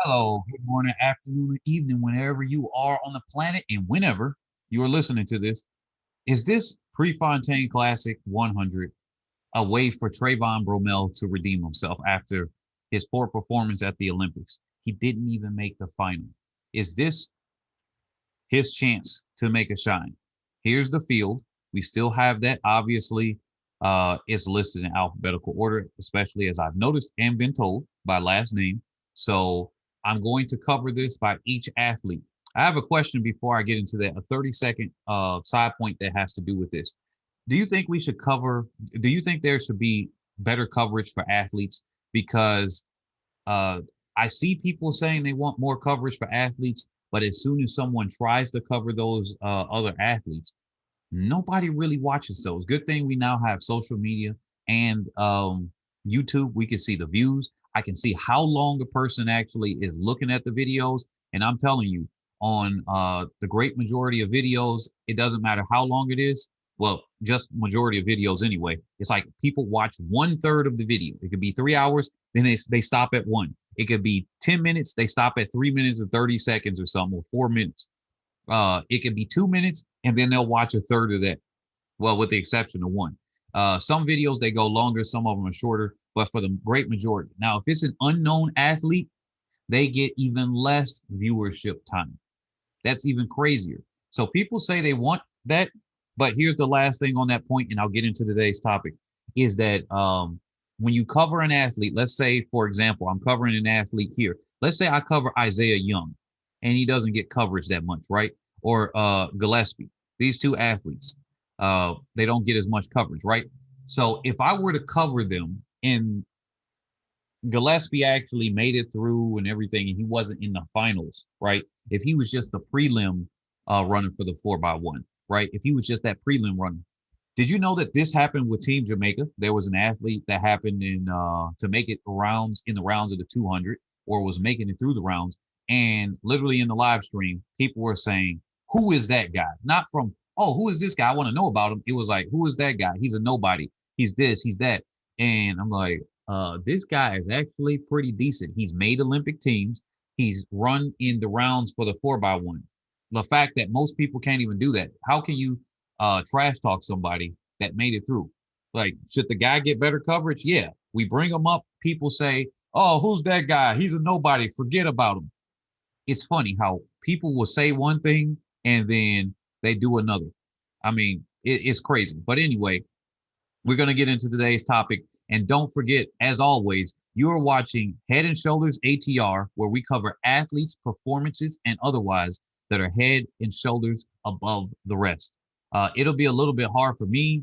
Hello, good morning, afternoon, or evening, whenever you are on the planet and whenever you are listening to this. Is this Prefontaine Classic 100 a way for Trayvon Bromell to redeem himself after his poor performance at the Olympics? He didn't even make the final. Is this his chance to make a shine? Here's the field. We still have that. Obviously, it's listed in alphabetical order, especially as I've noticed and been told by last name. So I'm going to cover this by each athlete. I have a question before I get into that, a 30-second side point that has to do with this. Do you think we should cover, do you think there should be better coverage for athletes? Because uh, I see people saying they want more coverage for athletes, but as soon as someone tries to cover those other athletes, nobody really watches those. Good thing we now have social media and YouTube. We can see the views. I can see how long a person actually is looking at the videos. And I'm telling you, on the great majority of videos, it doesn't matter how long it is. Well, just majority of videos anyway. It's like people watch 1/3 of the video. It could be 3 hours, then they stop at one. It could be 10 minutes, they stop at 3 minutes and 30 seconds or something, or 4 minutes. It could be 2 minutes, and then they'll watch a third of that. Well, with the exception of one. Some videos they go longer, some of them are shorter, but for the great majority. Now, if it's an unknown athlete, they get even less viewership time. That's even crazier. So people say they want that, but here's the last thing on that point, and I'll get into today's topic, is that when you cover an athlete, let's say, for example, I'm covering an athlete here. Let's say I cover Isaiah Young, and he doesn't get coverage that much, right? Or Gillespie. These two athletes, they don't get as much coverage, right? So if I were to cover them and Gillespie actually made it through and everything, and he wasn't in the finals, right? If he was just a prelim runner for the 4x1, right? If he was just that prelim runner. Did you know that this happened with Team Jamaica? There was an athlete that happened in to make it rounds in the rounds of the 200, or was making it through the rounds, and literally in the live stream, people were saying, "Who is that guy?" Not from, "Oh, who is this guy? I want to know about him." It was like, "Who is that guy? He's a nobody. He's this. He's that." And I'm like, this guy is actually pretty decent. He's made Olympic teams. He's run in the rounds for the 4x1. The fact that most people can't even do that. How can you trash talk somebody that made it through? Like, should the guy get better coverage? Yeah. We bring him up. People say, "Oh, who's that guy? He's a nobody. Forget about him." It's funny how people will say one thing and then they do another. I mean, it's crazy. But anyway, we're going to get into today's topic. And don't forget, as always, you are watching Head and Shoulders ATR, where we cover athletes' performances and otherwise that are head and shoulders above the rest. It'll be a little bit hard for me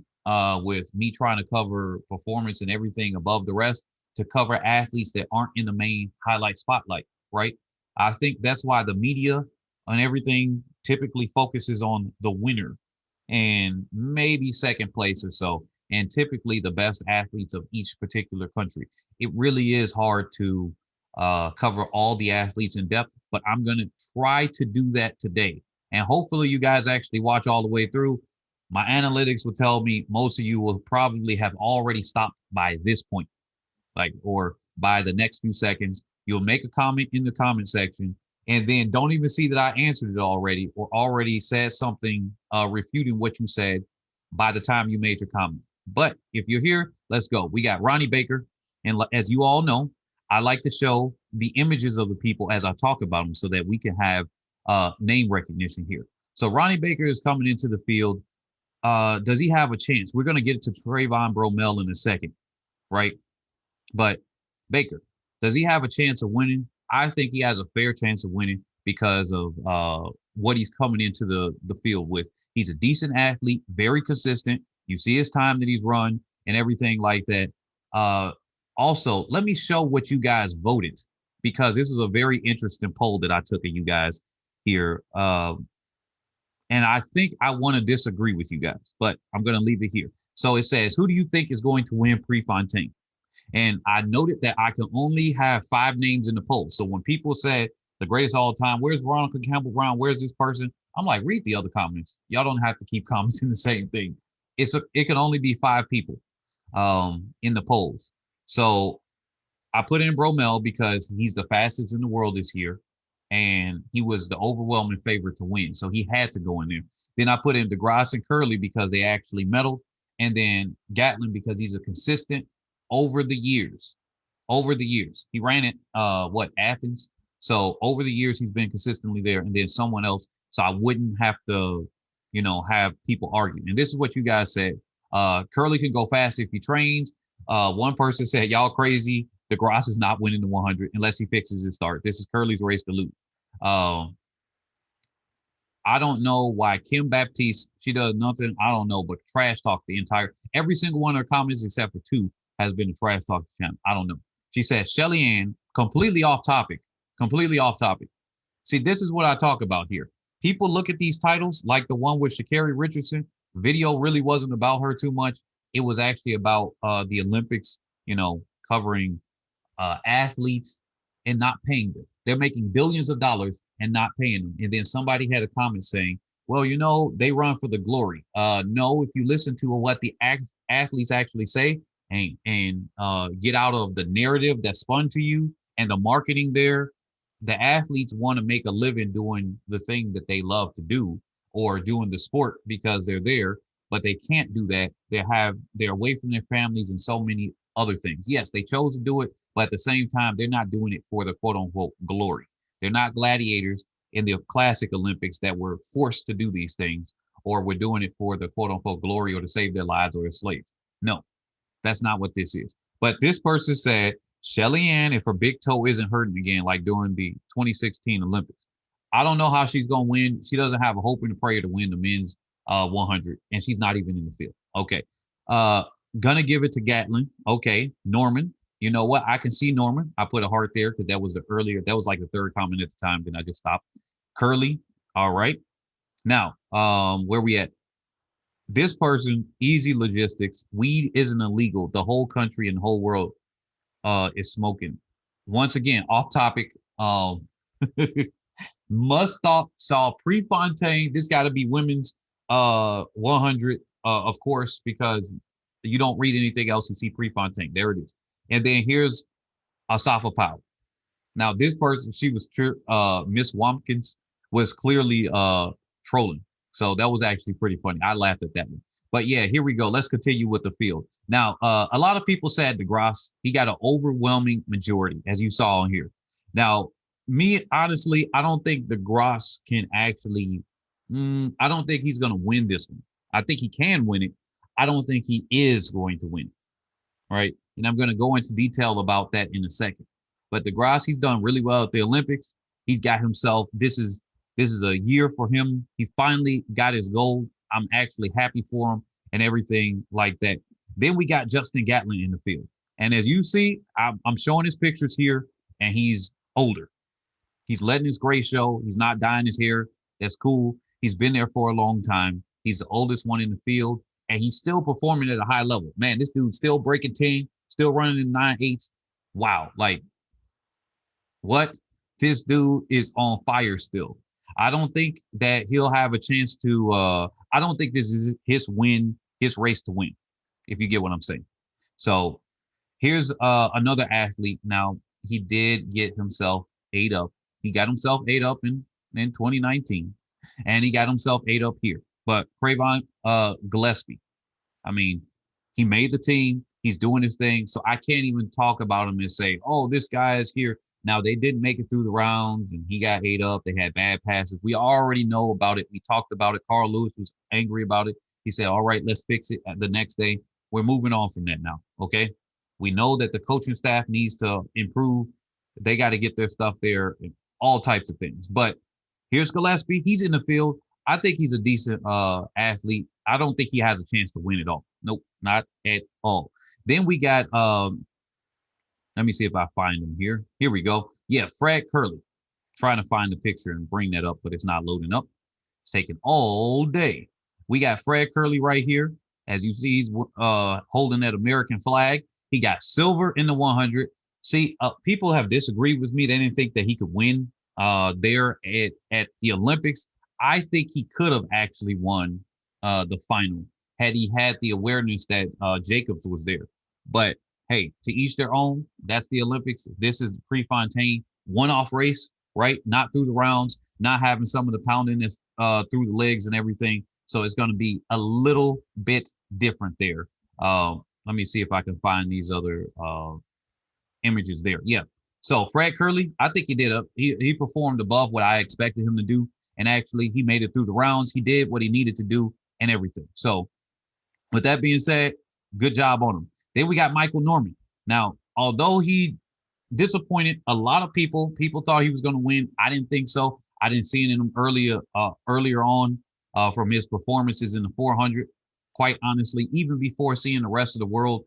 with me trying to cover performance and everything above the rest to cover athletes that aren't in the main highlight spotlight, right? I think that's why the media and everything typically focuses on the winner and maybe second place or so, and typically the best athletes of each particular country. It really is hard to cover all the athletes in depth, but I'm going to try to do that today. And hopefully, you guys actually watch all the way through. My analytics will tell me most of you will probably have already stopped by this point, like, or by the next few seconds. You'll make a comment in the comment section, and then don't even see that I answered it already or already said something refuting what you said by the time you made your comment. But if you're here, let's go. We got Ronnie Baker. And as you all know, I like to show the images of the people as I talk about them so that we can have name recognition here. So Ronnie Baker is coming into the field. Does he have a chance? We're going to get to Trayvon Bromell in a second, right? But Baker, does he have a chance of winning? I think he has a fair chance of winning because of what he's coming into the field with. He's a decent athlete, very consistent. You see his time that he's run and everything like that. Also, let me show what you guys voted, because this is a very interesting poll that I took of you guys here. And I think I want to disagree with you guys, but I'm going to leave it here. So it says, who do you think is going to win Prefontaine? And I noted that I can only have 5 names in the poll. So when people say the greatest all time, where's Veronica Campbell Brown? Where's this person? I'm like, read the other comments. Y'all don't have to keep commenting the same thing. It can only be 5 people in the polls. So I put in Bromell because he's the fastest in the world this year, and he was the overwhelming favorite to win. So he had to go in there. Then I put in De Grasse and Kerley because they actually medaled, and then Gatlin because he's a consistent over the years. Over the years, he ran it Athens. So over the years, he's been consistently there, and then someone else. So I wouldn't have to, have people argue. And this is what you guys said. Kerley can go fast if he trains. One person said, y'all crazy. De Grasse is not winning the 100 unless he fixes his start. This is Kerley's race to lose. I don't know why Kim Baptiste, she does nothing. I don't know, but trash talk every single one of her comments except for 2 has been a trash talk channel. I don't know. She said, Shelly Ann, completely off topic. Completely off topic. See, this is what I talk about here. People look at these titles like the one with Sha'Carri Richardson. Video really wasn't about her too much. It was actually about the Olympics, covering athletes and not paying them. They're making billions of dollars and not paying them. And then somebody had a comment saying, well, they run for the glory. No, if you listen to what the athletes actually say and get out of the narrative that's spun to you and the marketing there, the athletes want to make a living doing the thing that they love to do or doing the sport because they're there, but they can't do that. They're away from their families and so many other things. Yes, they chose to do it, but at the same time, they're not doing it for the quote unquote glory. They're not gladiators in the classic Olympics that were forced to do these things or were doing it for the quote unquote glory or to save their lives or as slaves. No, that's not what this is. But this person said, Shelly Ann, if her big toe isn't hurting again, like during the 2016 Olympics, I don't know how she's going to win. She doesn't have a hope and a prayer to win the men's 100, and she's not even in the field. Okay. Gonna give it to Gatlin. Okay. Norman. You know what? I can see Norman. I put a heart there because that was like the 3rd comment at the time. Then I just stopped. Kerley. All right. Now, where we at? This person, easy logistics. Weed isn't illegal. The whole country and the whole world is smoking. Once again, off topic. Must saw Prefontaine. This got to be women's 100, of course, because you don't read anything else and see Prefontaine. There it is. And then here's Asafa Powell. Now, this person, she was Miss Wampkins was clearly trolling. So that was actually pretty funny. I laughed at that one. But yeah, here we go. Let's continue with the field. Now, a lot of people said De Grasse, he got an overwhelming majority, as you saw in here. Now, me, honestly, I don't think De Grasse can actually, I don't think he's going to win this one. I think he can win it. I don't think he is going to win it. Right. And I'm going to go into detail about that in a second. But De Grasse, he's done really well at the Olympics. He's got himself, this is a year for him. He finally got his goal. I'm actually happy for him and everything like that. Then we got Justin Gatlin in the field. And as you see, I'm showing his pictures here, and he's older. He's letting his gray show. He's not dyeing his hair. That's cool. He's been there for a long time. He's the oldest one in the field, and he's still performing at a high level. Man, this dude's still breaking 10, still running in 9.8. Wow. Like, what? This dude is on fire still. I don't think that he'll have a chance to I don't think this is his race to win, if you get what I'm saying. So here's another athlete. Now, he did get himself ate up. He got himself ate up in 2019, and he got himself ate up here. But Trayvon Gillespie, I mean, he made the team. He's doing his thing. So I can't even talk about him and say, oh, this guy is here. Now, they didn't make it through the rounds, and he got ate up. They had bad passes. We already know about it. We talked about it. Carl Lewis was angry about it. He said, all right, let's fix it the next day. We're moving on from that now, okay? We know that the coaching staff needs to improve. They got to get their stuff there, and all types of things. But here's Gillespie. He's in the field. I think he's a decent athlete. I don't think he has a chance to win it all. Nope, not at all. Then we got let me see if I find him here. Here we go. Yeah, Fred Kerley. Trying to find the picture and bring that up, but it's not loading up. It's taking all day. We got Fred Kerley right here. As you see, he's holding that American flag. He got silver in the 100. See, people have disagreed with me. They didn't think that he could win there at the Olympics. I think he could have actually won the final had he had the awareness that Jacobs was there. But hey, to each their own. That's the Olympics. This is Prefontaine one-off race, right? Not through the rounds, not having some of the pounding that's through the legs and everything. So it's going to be a little bit different there. Let me see if I can find these other images there. Yeah. So Fred Kerley, I think he did he performed above what I expected him to do. And actually he made it through the rounds. He did what he needed to do and everything. So with that being said, good job on him. Then we got Michael Norman. Now, although he disappointed a lot of people, people thought he was going to win. I didn't think so. I didn't see it in him earlier on from his performances in the 400. Quite honestly, even before seeing the rest of the world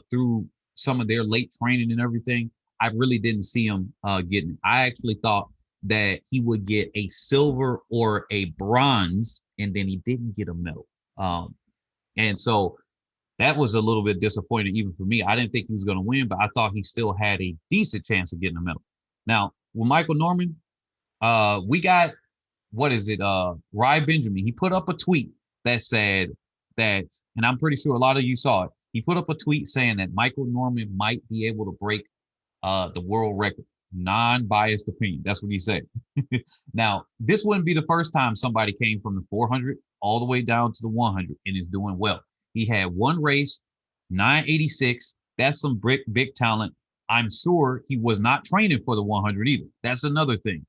through some of their late training and everything, I really didn't see him getting it. I actually thought that he would get a silver or a bronze, and then he didn't get a medal. And so that was a little bit disappointing even for me. I didn't think he was going to win, but I thought he still had a decent chance of getting a medal. Now, with Michael Norman, we got, what is it? Ry Benjamin. He put up a tweet that said that, and I'm pretty sure a lot of you saw it. He put up a tweet saying that Michael Norman might be able to break the world record. Non-biased opinion. That's what he said. Now, this wouldn't be the first time somebody came from the 400 all the way down to the 100 and is doing well. He had one race, 986. That's some big talent. I'm sure he was not training for the 100 either. That's another thing.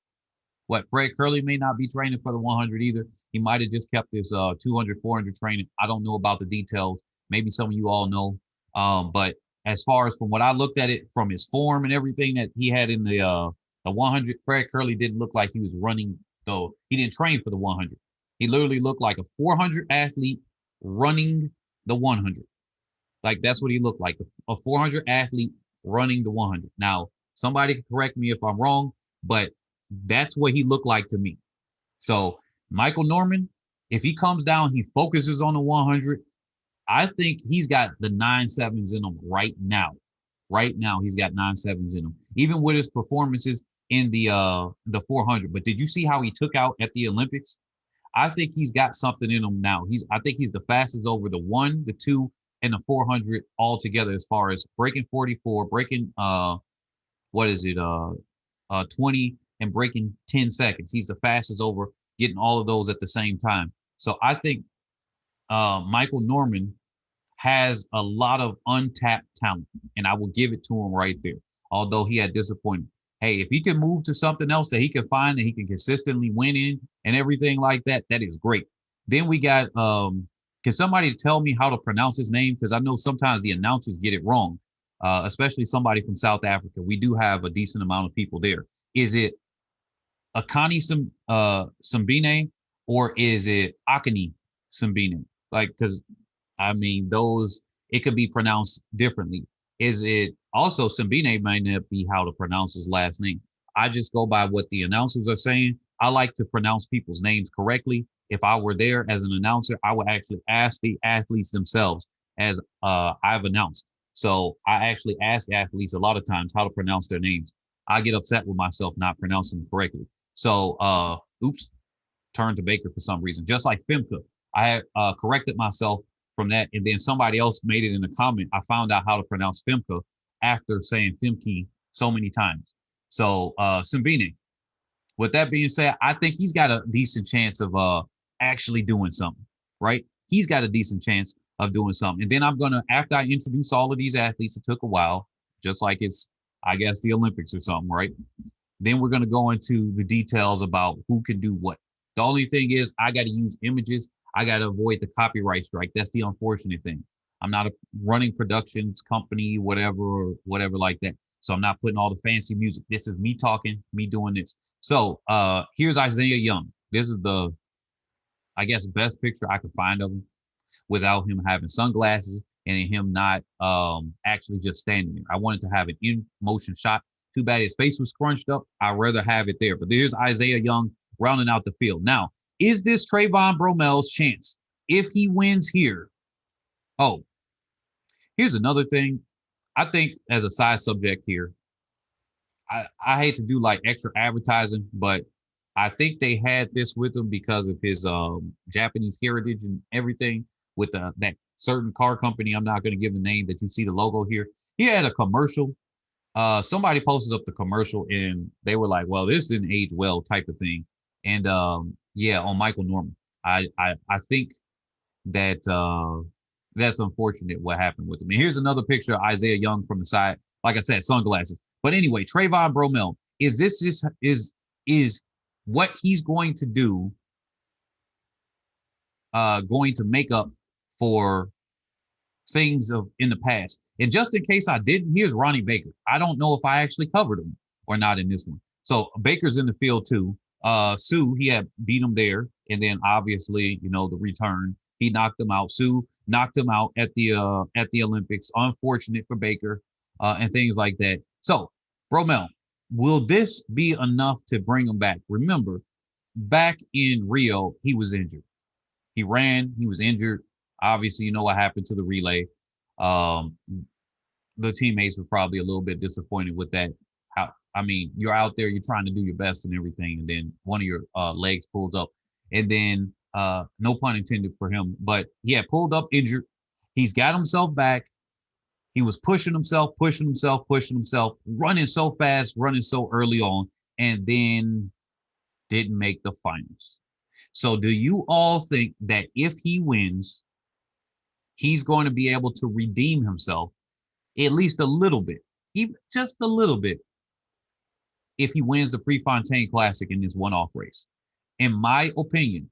What, Fred Kerley may not be training for the 100 either. He might have just kept his 200, 400 training. I don't know about the details. Maybe some of you all know. But as far as from what I looked at it, from his form and everything that he had in the 100, Fred Kerley didn't look like he was running, though. He didn't train for the 100. He literally looked like a 400 athlete running the 100. Like, that's what he looked like, a 400 athlete running the 100. Now, somebody can correct me if I'm wrong, but that's what he looked like to me. So Michael Norman, if he comes down, he focuses on the 100. I think he's got the 9.7s in him right now. Right now, he's got 9.7s in him, even with his performances in the 400. But did you see how he took out at the Olympics? I think he's got something in him now. I think he's the fastest over the 1, the 2, and the 400 all together as far as breaking 44, breaking 20 and breaking 10 seconds. He's the fastest over getting all of those at the same time. So I think Michael Norman has a lot of untapped talent, and I will give it to him right there. Although he had disappointed. Hey, if he can move to something else that he can find that he can consistently win in and everything like that, that is great. Then we got, can somebody tell me how to pronounce his name? Because I know sometimes the announcers get it wrong, especially somebody from South Africa. We do have a decent amount of people there. Is it Akani Simbine or is it Akani Simbine? Like, because I mean, those, it could be pronounced differently. Is it also Simbine might not be how to pronounce his last name. I just go by what the announcers are saying. I like to pronounce people's names correctly. If I were there as an announcer, I would actually ask the athletes themselves as I've announced. So I actually ask athletes a lot of times how to pronounce their names. I get upset with myself not pronouncing them correctly. So, oops, turn to Baker for some reason. Just like Femke, I corrected myself from that, and then somebody else made it in a comment. I found out how to pronounce Femke after saying Femke so many times. So Simbine. With that being said, I think he's got a decent chance of actually doing something, right? He's got a decent chance of doing something. And then I'm gonna, after I introduce all of these athletes, it took a while, just like it's, I guess, the Olympics or something, right? Then we're gonna go into the details about who can do what. The only thing is I got to use images. I got to avoid the copyright strike. That's the unfortunate thing. I'm not a running productions company, whatever like that. So I'm not putting all the fancy music. This is me talking, me doing this. So here's Isaiah Young. This is the, I guess, best picture I could find of him without him having sunglasses and him not actually just standing there. I wanted to have an in motion shot. Too bad his face was scrunched up. I'd rather have it there. But there's Isaiah Young rounding out the field. Now, is this Trayvon Bromell's chance if he wins here? Oh, here's another thing. I think as a side subject here, I hate to do like extra advertising, but I think they had this with him because of his Japanese heritage and everything with that certain car company. I'm not going to give the name that you see the logo here. He had a commercial. Somebody posted up the commercial and they were like, well, this didn't age well type of thing. And yeah, on Michael Norman. I think that that's unfortunate what happened with him. And here's another picture of Isaiah Young from the side. Like I said, sunglasses. But anyway, Trayvon Bromell, is this is what he's going to do going to make up for things of in the past? And just in case I didn't, here's Ronnie Baker. I don't know if I actually covered him or not in this one. So Baker's in the field too. Sue, he had beat him there, and then obviously, you know, the return, he knocked him out. Sue knocked him out at the Olympics. Unfortunate for Baker, and things like that. So, Bromell, will this be enough to bring him back? Remember, back in Rio, he was injured. He ran, he was injured. Obviously, you know what happened to the relay. Um, the teammates were probably a little bit disappointed with that. How, I mean, you're out there, you're trying to do your best and everything, and then one of your legs pulls up, and then no pun intended for him, but yeah, pulled up injured. He's got himself back. He was pushing himself, running so fast, running so early on, and then didn't make the finals. So, do you all think that if he wins, he's going to be able to redeem himself at least a little bit, even just a little bit, if he wins the Prefontaine Classic in this one-off race? In my opinion,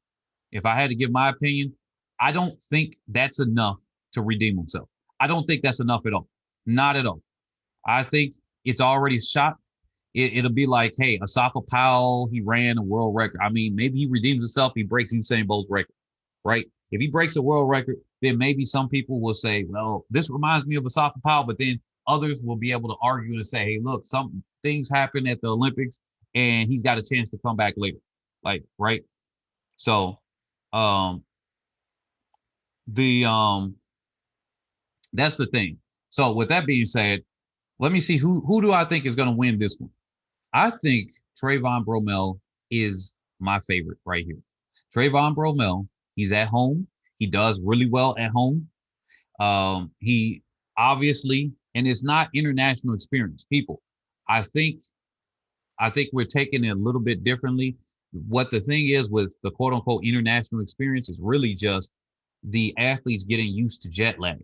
if I had to give my opinion, I don't think that's enough to redeem himself. I don't think that's enough at all. Not at all. I think it's already shot. It'll be like, hey, Asafa Powell, he ran a world record. I mean, maybe he redeems himself, he breaks Usain Bolt's record, right? If he breaks a world record, then maybe some people will say, well, this reminds me of Asafa Powell, but then others will be able to argue and say, hey, look, some things happen at the Olympics and he's got a chance to come back later. Like, right? So um the that's the thing. So with that being said, let me see who do I think is going to win this one. I think Trayvon Bromell is my favorite right here. Trayvon Bromell, he's at home. He does really well at home. He obviously, and it's not international experience. People, I think we're taking it a little bit differently. What the thing is with the quote unquote international experience is really just the athletes getting used to jet lag.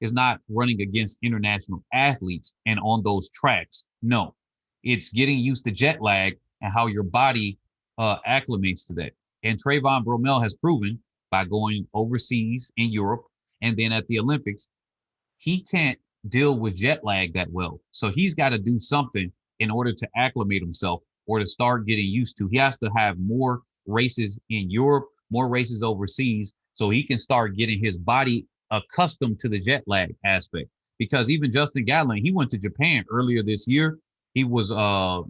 It's not running against international athletes and on those tracks. No, it's getting used to jet lag and how your body acclimates to that. And Trayvon Bromell has proven by going overseas in Europe and then at the Olympics, he can't deal with jet lag that well. So he's got to do something in order to acclimate himself or to start getting used to. He has to have more races in Europe, more races overseas, so he can start getting his body accustomed to the jet lag aspect. Because even Justin Gatlin, he went to Japan earlier this year. He was I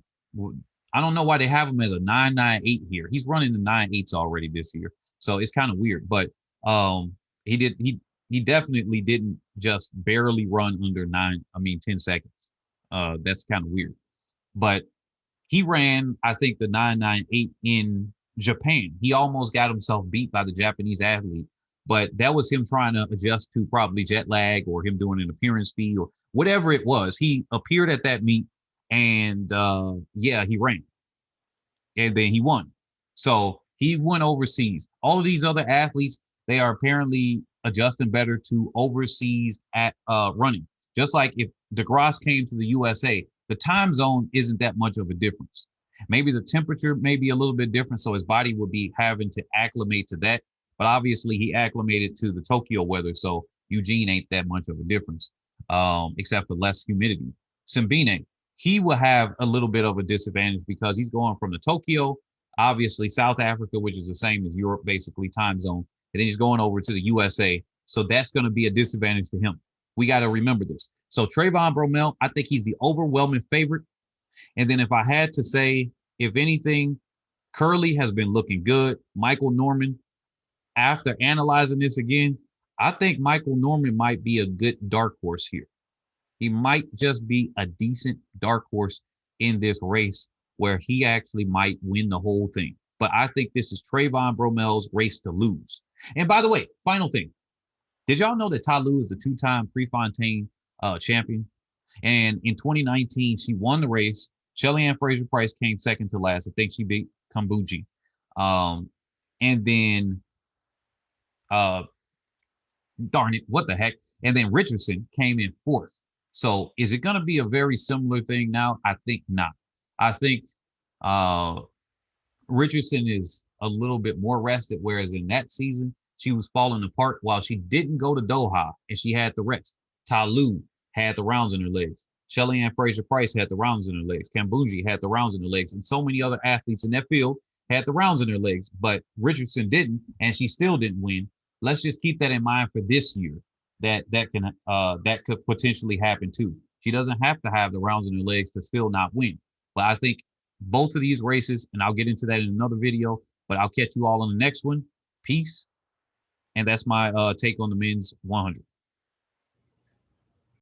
don't know why they have him as a 998 here. He's running the 98s already this year. So it's kind of weird, but he definitely didn't just barely run under 10 seconds. That's kind of weird. But he ran, I think, the 998 in Japan. He almost got himself beat by the Japanese athlete, but that was him trying to adjust to probably jet lag or him doing an appearance fee or whatever it was. He appeared at that meet and yeah, he ran and then he won. So he went overseas. All of these other athletes, they are apparently adjusting better to overseas at running. Just like if De Grasse came to the USA, the time zone isn't that much of a difference. Maybe the temperature may be a little bit different, so his body would be having to acclimate to that. But obviously, he acclimated to the Tokyo weather, so Eugene ain't that much of a difference, except for less humidity. Simbine, he will have a little bit of a disadvantage because he's going from the Tokyo, obviously South Africa, which is the same as Europe, basically time zone, and then he's going over to the USA. So that's going to be a disadvantage to him. We got to remember this. So Trayvon Bromell, I think he's the overwhelming favorite. And then if I had to say, if anything, Kerley has been looking good. Michael Norman, after analyzing this again, I think Michael Norman might be a good dark horse here. He might just be a decent dark horse in this race where he actually might win the whole thing. But I think this is Trayvon Bromell's race to lose. And by the way, final thing. Did y'all know that Ty Lue is the two-time Prefontaine champion? And in 2019, she won the race. Shelly Ann Fraser Price came second to last. I think she beat Kambuji. And then darn it, what the heck? And then Richardson came in fourth. So is it going to be a very similar thing now? I think not. I think uh, Richardson is a little bit more rested, whereas in that season, she was falling apart while she didn't go to Doha and she had the rest. Talu had the rounds in her legs. Shelly Ann Fraser Price had the rounds in her legs. Kambuji had the rounds in her legs. And so many other athletes in that field had the rounds in their legs, but Richardson didn't, and she still didn't win. Let's just keep that in mind for this year. That could potentially happen too. She doesn't have to have the rounds in her legs to still not win. But I think both of these races, and I'll get into that in another video, but I'll catch you all on the next one. Peace. And that's my take on the men's 100.